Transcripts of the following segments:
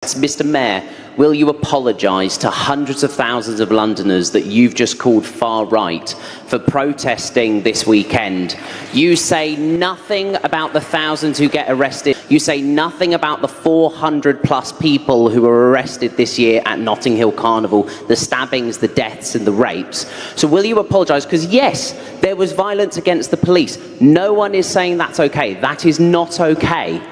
Mr. Mayor, will you apologise to hundreds of thousands of Londoners that you've just called far right for protesting this weekend? You say nothing about the thousands who get arrested. You say nothing about the 400 plus people who were arrested this year at Notting Hill Carnival, the stabbings, the deaths and the rapes. So will you apologise? Because yes, there was violence against the police. No one is saying that's okay. That is not okay.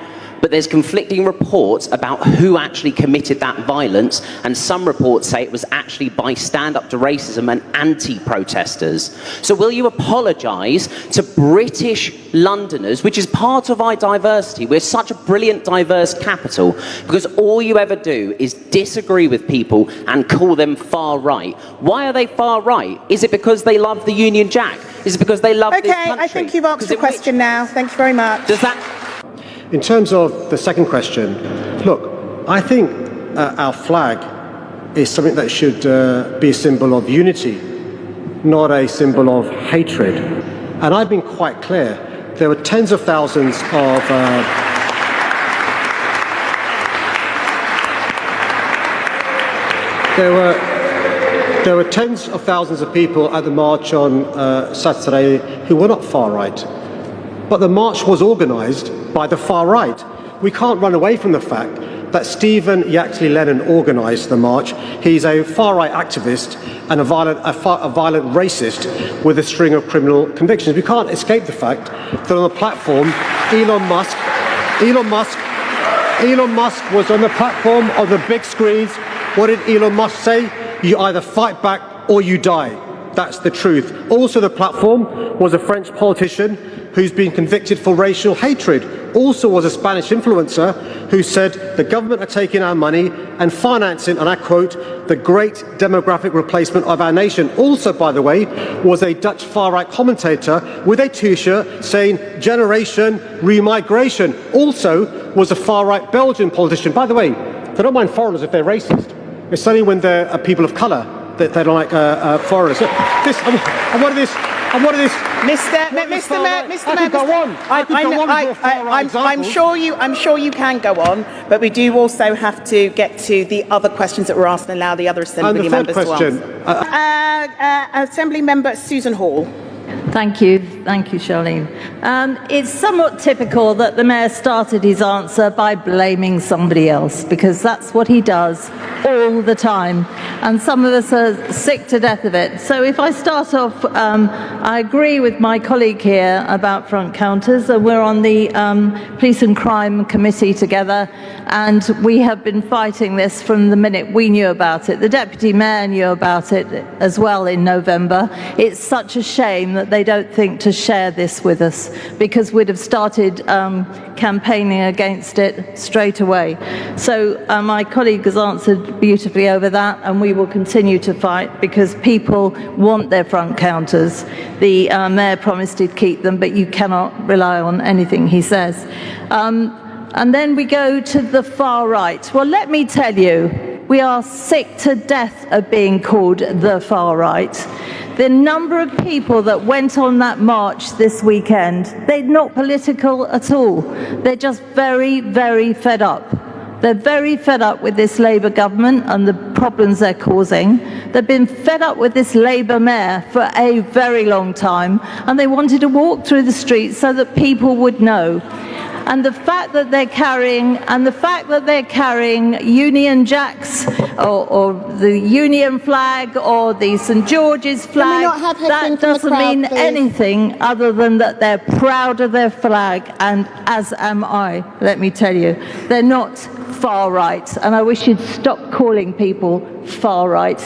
But there's conflicting reports about who actually committed that violence, and some reports say it was actually by Stand Up to Racism and anti-protesters. So will you apologise to British Londoners, which is part of our diversity? We're such a brilliant, diverse capital, because all you ever do is disagree with people and call them far right. Why are they far right? Is it because they love the Union Jack? Is it because they love this country? Okay, I think you've answered the question now. Thank you very much. Does that... In terms of the second question, look, I think our flag is something that should be a symbol of unity, not a symbol of hatred. And I've been quite clear. There were tens of thousands of there were tens of thousands of people at the march on Saturday who were not far right. But the march was organised by the far right. We can't run away from the fact that Stephen Yaxley Lennon organised the march. He's a far right activist and a violent racist with a string of criminal convictions. We can't escape the fact that on the platform, Elon Musk was on the platform of the big screens. What did Elon Musk say? You either fight back or you die. That's the truth. Also, the platform was a French politician who's been convicted for racial hatred. Also was a Spanish influencer who said the government are taking our money and financing, and I quote, the great demographic replacement of our nation. Also, by the way, was a Dutch far-right commentator with a T-shirt saying generation remigration. Also was a far-right Belgian politician. By the way, they don't mind foreigners if they're racist. It's only when they're people of colour that they don't like foreigners. Mr. Mayor, I'm sure you can go on, but we do also have to get to the other questions that were asked and allow the other Assembly members to answer. Assembly Member Susan Hall. Thank you, Charlene. It's somewhat typical that the Mayor started his answer by blaming somebody else, because that's what he does all the time, and some of us are sick to death of it. So if I start off, I agree with my colleague here about front counters. We're on the Police and Crime Committee together, and we have been fighting this from the minute we knew about it. The Deputy Mayor knew about it as well in November. It's such a shame that they don't think to share this with us, because we'd have started campaigning against it straight away. So my colleague has answered beautifully over that, and we will continue to fight because people want their front counters. The Mayor promised he'd keep them, but you cannot rely on anything he says. And then we go to the far right. Well, let me tell you, we are sick to death of being called the far right. The number of people that went on that march this weekend, they're not political at all. They're just very, very fed up. They're very fed up with this Labour government and the problems they're causing. They've been fed up with this Labour mayor for a very long time, and they wanted to walk through the streets so that people would know. And the fact that they're carrying Union Jacks or the Union flag or the St George's flag, that doesn't mean anything other than that they're proud of their flag, and as am I, let me tell you. They're not far right, and I wish you'd stop calling people far right.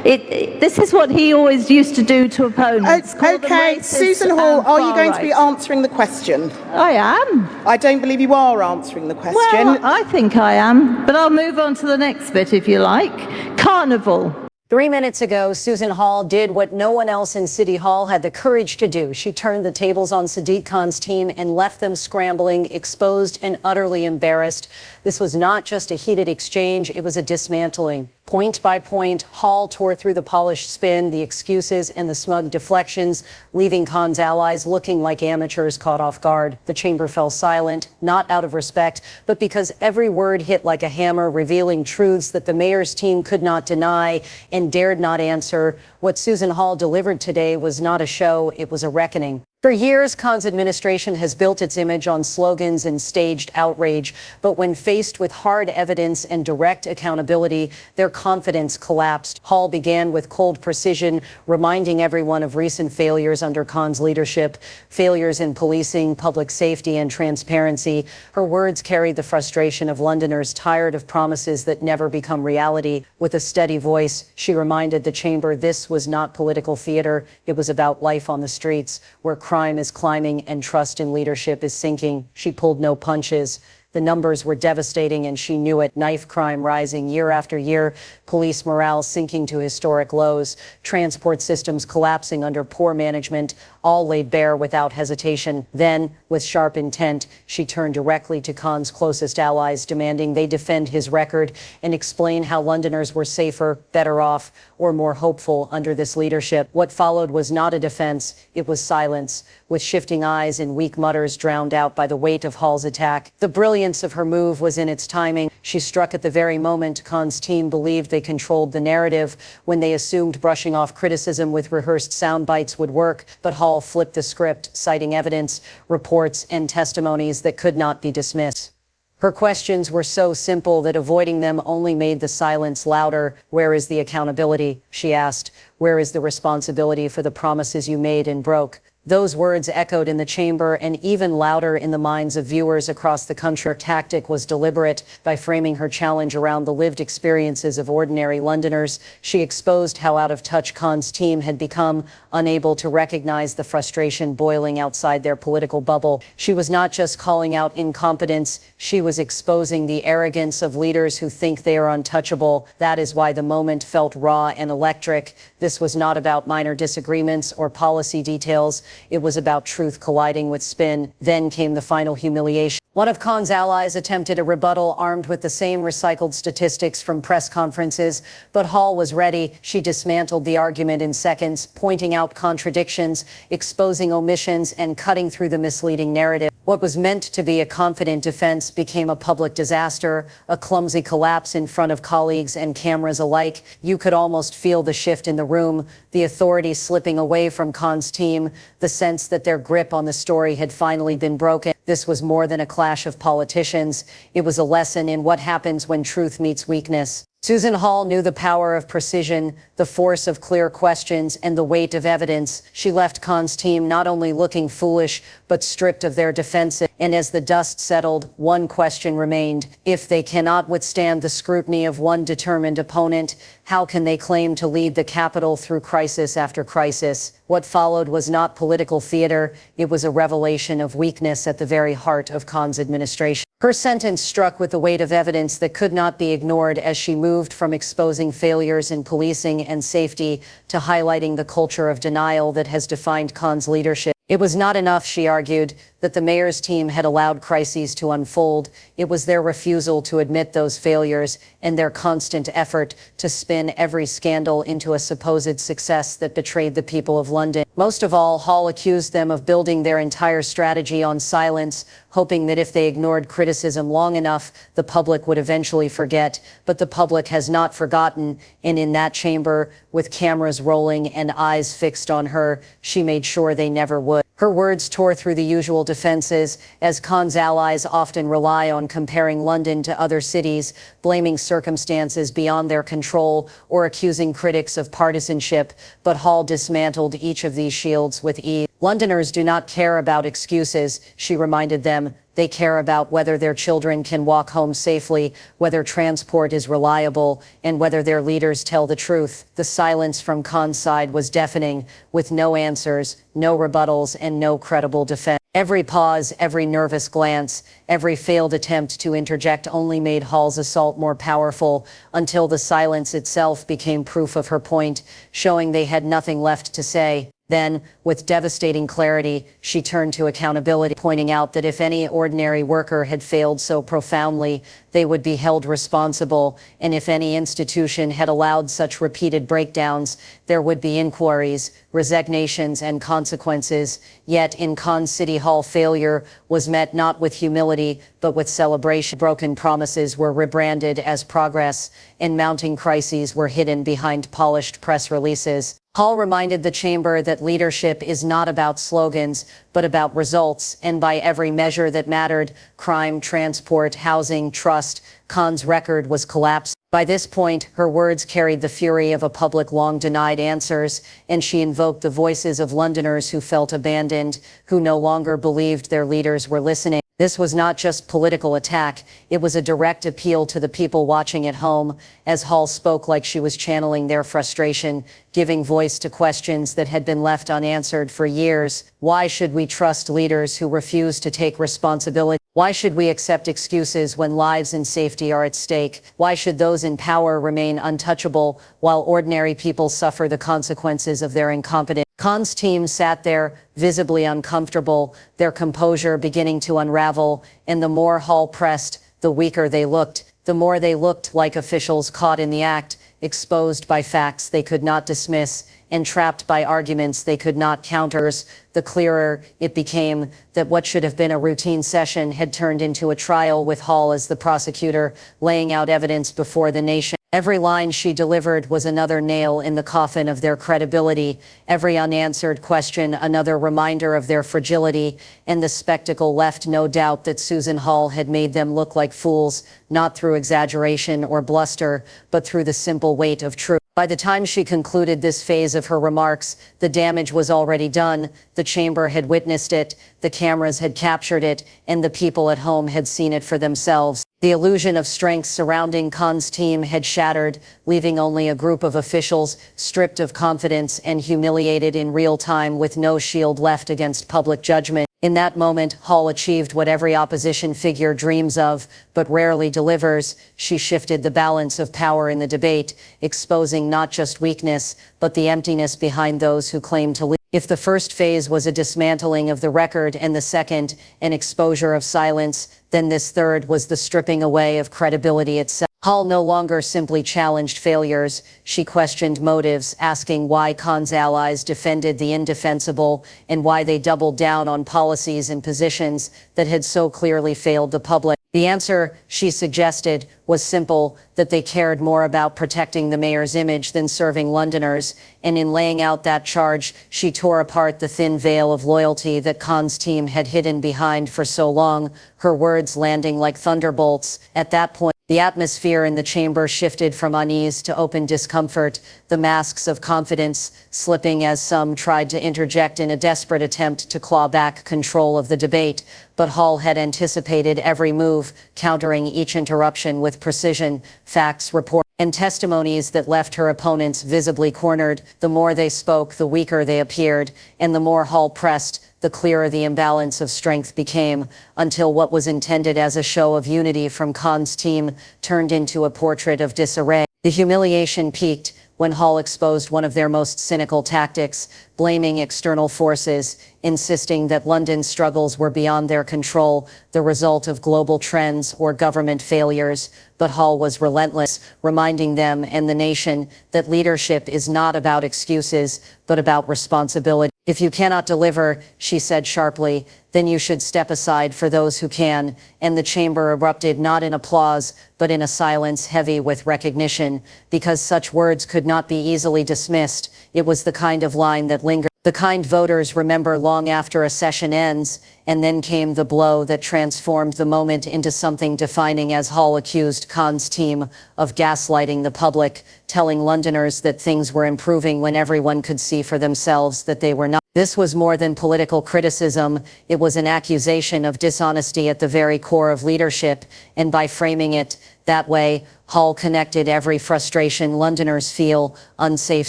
This is what he always used to do to opponents. Okay, Susan Hall, are you going to be answering the question? I am. I don't believe you are answering the question. Well, I think I am, but I'll move on to the next bit if you like. Carnival. 3 minutes ago, Susan Hall did what no one else in City Hall had the courage to do. She turned the tables on Sadiq Khan's team and left them scrambling, exposed and utterly embarrassed. This was not just a heated exchange, it was a dismantling. Point by point, Hall tore through the polished spin, the excuses and the smug deflections, leaving Khan's allies looking like amateurs caught off guard. The chamber fell silent, not out of respect, but because every word hit like a hammer, revealing truths that the mayor's team could not deny and dared not answer. What Susan Hall delivered today was not a show, it was a reckoning. For years, Khan's administration has built its image on slogans and staged outrage. But when faced with hard evidence and direct accountability, their confidence collapsed. Hall began with cold precision, reminding everyone of recent failures under Khan's leadership, failures in policing, public safety, and transparency. Her words carried the frustration of Londoners tired of promises that never become reality. With a steady voice, she reminded the chamber this was not political theater. It was about life on the streets, where crime is climbing and trust in leadership is sinking. She pulled no punches. The numbers were devastating and she knew it. Knife crime rising year after year, police morale sinking to historic lows, transport systems collapsing under poor management, all laid bare without hesitation. Then, with sharp intent, she turned directly to Khan's closest allies, demanding they defend his record and explain how Londoners were safer, better off, or more hopeful under this leadership. What followed was not a defense, it was silence, with shifting eyes and weak mutters drowned out by the weight of Hall's attack. The brilliance of her move was in its timing. She struck at the very moment Khan's team believed they controlled the narrative, when they assumed brushing off criticism with rehearsed sound bites would work. But Hall flipped the script, citing evidence, reports, and testimonies that could not be dismissed. Her questions were so simple that avoiding them only made the silence louder. Where is the accountability? She asked. Where is the responsibility for the promises you made and broke? Those words echoed in the chamber and even louder in the minds of viewers across the country. Her tactic was deliberate. By framing her challenge around the lived experiences of ordinary Londoners, she exposed how out of touch Khan's team had become, unable to recognize the frustration boiling outside their political bubble. She was not just calling out incompetence, she was exposing the arrogance of leaders who think they are untouchable. That is why the moment felt raw and electric. This was not about minor disagreements or policy details. It was about truth colliding with spin. Then came the final humiliation. One of Khan's allies attempted a rebuttal armed with the same recycled statistics from press conferences, but Hall was ready. She dismantled the argument in seconds, pointing out contradictions, exposing omissions, and cutting through the misleading narrative. What was meant to be a confident defense became a public disaster, a clumsy collapse in front of colleagues and cameras alike. You could almost feel the shift in the room, the authority slipping away from Khan's team, the sense that their grip on the story had finally been broken. This was more than a clash of politicians. It was a lesson in what happens when truth meets weakness. Susan Hall knew the power of precision, the force of clear questions, and the weight of evidence. She left Khan's team not only looking foolish, but stripped of their defensive. And as the dust settled, one question remained. If they cannot withstand the scrutiny of one determined opponent, how can they claim to lead the capital through crisis after crisis? What followed was not political theater. It was a revelation of weakness at the very heart of Khan's administration. Her sentence struck with the weight of evidence that could not be ignored as she moved from exposing failures in policing and safety to highlighting the culture of denial that has defined Khan's leadership. It was not enough, she argued, that the mayor's team had allowed crises to unfold. It was their refusal to admit those failures and their constant effort to spin every scandal into a supposed success that betrayed the people of London. Most of all, Hall accused them of building their entire strategy on silence, hoping that if they ignored criticism long enough, the public would eventually forget. But the public has not forgotten, and in that chamber, with cameras rolling and eyes fixed on her, she made sure they never would. Her words tore through the usual defenses, as Khan's allies often rely on comparing London to other cities, blaming circumstances beyond their control, or accusing critics of partisanship. But Hall dismantled each of these shields with ease. Londoners do not care about excuses, she reminded them. They care about whether their children can walk home safely, whether transport is reliable, and whether their leaders tell the truth. The silence from Khan's side was deafening, with no answers, no rebuttals, and no credible defense. Every pause, every nervous glance, every failed attempt to interject only made Hall's assault more powerful, until the silence itself became proof of her point, showing they had nothing left to say. Then, with devastating clarity, she turned to accountability, pointing out that if any ordinary worker had failed so profoundly, they would be held responsible, and if any institution had allowed such repeated breakdowns, there would be inquiries, resignations, and consequences. Yet, in Cannes City Hall, failure was met not with humility, but with celebration. Broken promises were rebranded as progress, and mounting crises were hidden behind polished press releases. Hall reminded the chamber that leadership is not about slogans, but about results, and by every measure that mattered, crime, transport, housing, trust, Cannes' record was collapsed. By this point, her words carried the fury of a public long denied answers, and she invoked the voices of Londoners who felt abandoned, who no longer believed their leaders were listening. This was not just political attack, it was a direct appeal to the people watching at home, as Hall spoke like she was channeling their frustration, giving voice to questions that had been left unanswered for years. Why should we trust leaders who refuse to take responsibility? Why should we accept excuses when lives and safety are at stake? Why should those in power remain untouchable while ordinary people suffer the consequences of their incompetence? Cannes' team sat there, visibly uncomfortable, their composure beginning to unravel, and the more Hall pressed, the weaker they looked. The more they looked like officials caught in the act, exposed by facts they could not dismiss, and trapped by arguments they could not counter, the clearer it became that what should have been a routine session had turned into a trial with Hall as the prosecutor, laying out evidence before the nation. Every line she delivered was another nail in the coffin of their credibility, every unanswered question another reminder of their fragility, and the spectacle left no doubt that Susan Hall had made them look like fools, not through exaggeration or bluster, but through the simple weight of truth. By the time she concluded this phase of her remarks, the damage was already done. The chamber had witnessed it, the cameras had captured it, and the people at home had seen it for themselves. The illusion of strength surrounding Cannes' team had shattered, leaving only a group of officials stripped of confidence and humiliated in real time with no shield left against public judgment. In that moment, Hall achieved what every opposition figure dreams of, but rarely delivers. She shifted the balance of power in the debate, exposing not just weakness, but the emptiness behind those who claim to lead. If the first phase was a dismantling of the record and the second, an exposure of silence, then this third was the stripping away of credibility itself. Hall no longer simply challenged failures. She questioned motives, asking why Cannes' allies defended the indefensible and why they doubled down on policies and positions that had so clearly failed the public. The answer, she suggested, was simple, that they cared more about protecting the mayor's image than serving Londoners, and in laying out that charge, she tore apart the thin veil of loyalty that Cannes' team had hidden behind for so long, her words landing like thunderbolts. At that point, the atmosphere in the chamber shifted from unease to open discomfort, the masks of confidence slipping as some tried to interject in a desperate attempt to claw back control of the debate. But Hall had anticipated every move, countering each interruption with precision, facts, reports, and testimonies that left her opponents visibly cornered. The more they spoke, the weaker they appeared, and the more Hall pressed, the clearer the imbalance of strength became, until what was intended as a show of unity from Cannes' team turned into a portrait of disarray. The humiliation peaked when Hall exposed one of their most cynical tactics, blaming external forces, insisting that London's struggles were beyond their control, the result of global trends or government failures. But Hall was relentless, reminding them and the nation that leadership is not about excuses, but about responsibility. If you cannot deliver, she said sharply, then you should step aside for those who can. And the chamber erupted not in applause, but in a silence heavy with recognition, because such words could not be easily dismissed. It was the kind of line that lingered, the kind voters remember long after a session ends. And then came the blow that transformed the moment into something defining, as Hall accused Cannes' team of gaslighting the public, telling Londoners that things were improving when everyone could see for themselves that they were not. This was more than political criticism. It was an accusation of dishonesty at the very core of leadership, and by framing it that way, Hall connected every frustration Londoners feel: unsafe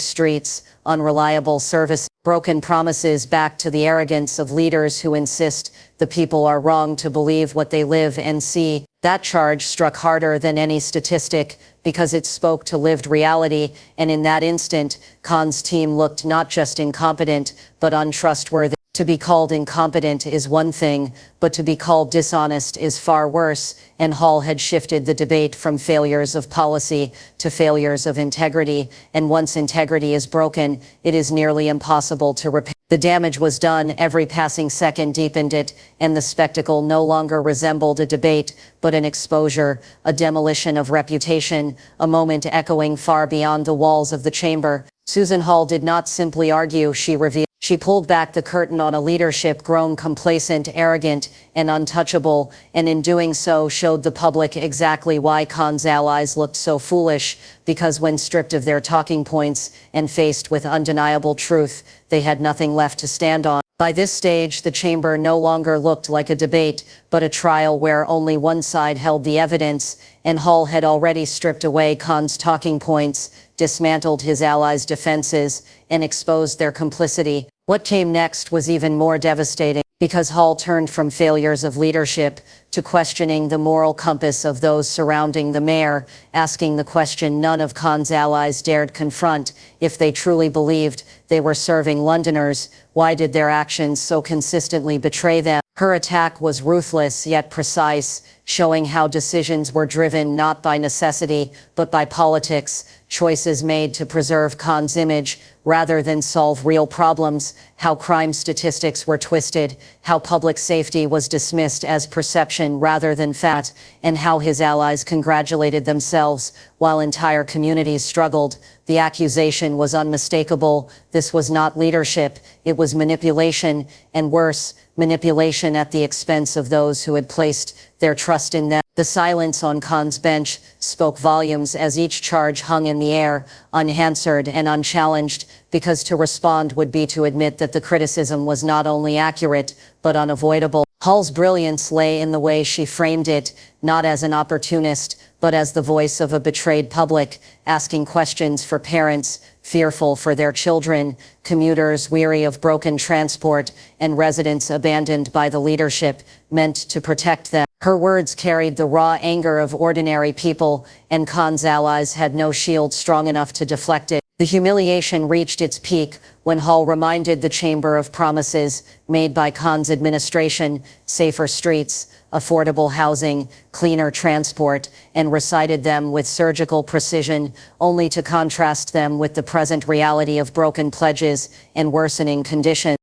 streets, unreliable service, broken promises back to the arrogance of leaders who insist the people are wrong to believe what they live and see. That charge struck harder than any statistic because it spoke to lived reality, and in that instant, Khan's team looked not just incompetent, but untrustworthy. To be called incompetent is one thing, but to be called dishonest is far worse, and Hall had shifted the debate from failures of policy to failures of integrity, and once integrity is broken, it is nearly impossible to repair. The damage was done, every passing second deepened it, and the spectacle no longer resembled a debate, but an exposure, a demolition of reputation, a moment echoing far beyond the walls of the chamber. Susan Hall did not simply argue, she revealed. She pulled back the curtain on a leadership grown complacent, arrogant, and untouchable, and in doing so showed the public exactly why Khan's allies looked so foolish, because when stripped of their talking points and faced with undeniable truth, they had nothing left to stand on. By this stage, the chamber no longer looked like a debate, but a trial where only one side held the evidence, and Hall had already stripped away Khan's talking points, dismantled his allies' defenses, and exposed their complicity. What came next was even more devastating, because Hall turned from failures of leadership to questioning the moral compass of those surrounding the mayor, asking the question none of Khan's allies dared confront. If they truly believed they were serving Londoners, why did their actions so consistently betray them? Her attack was ruthless yet precise, showing how decisions were driven not by necessity, but by politics, choices made to preserve Khan's image rather than solve real problems, how crime statistics were twisted, how public safety was dismissed as perception rather than fact, and how his allies congratulated themselves while entire communities struggled. The accusation was unmistakable. This was not leadership, it was manipulation, and worse, manipulation at the expense of those who had placed their trust in them. The silence on Khan's bench spoke volumes as each charge hung in the air, unanswered and unchallenged, because to respond would be to admit that the criticism was not only accurate, but unavoidable. Hall's brilliance lay in the way she framed it, not as an opportunist, but as the voice of a betrayed public, asking questions for parents fearful for their children, commuters weary of broken transport, and residents abandoned by the leadership meant to protect them. Her words carried the raw anger of ordinary people, and Khan's allies had no shield strong enough to deflect it. The humiliation reached its peak when Hall reminded the chamber of promises made by Khan's administration: safer streets, affordable housing, cleaner transport, and recited them with surgical precision, only to contrast them with the present reality of broken pledges and worsening conditions.